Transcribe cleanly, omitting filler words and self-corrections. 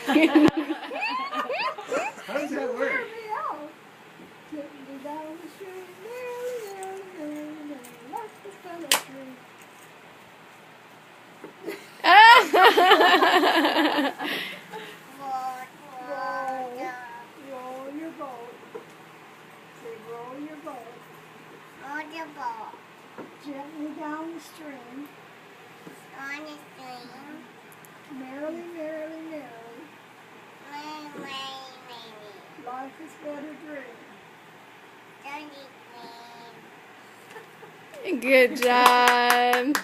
How does that work? Roll your boat. Say, roll your boat. Roll your boat. Gently down the stream. On the stream. Merrily, merrily, merrily. Merry, merry, merry. Life is but a dream. Don't you dream. Good job.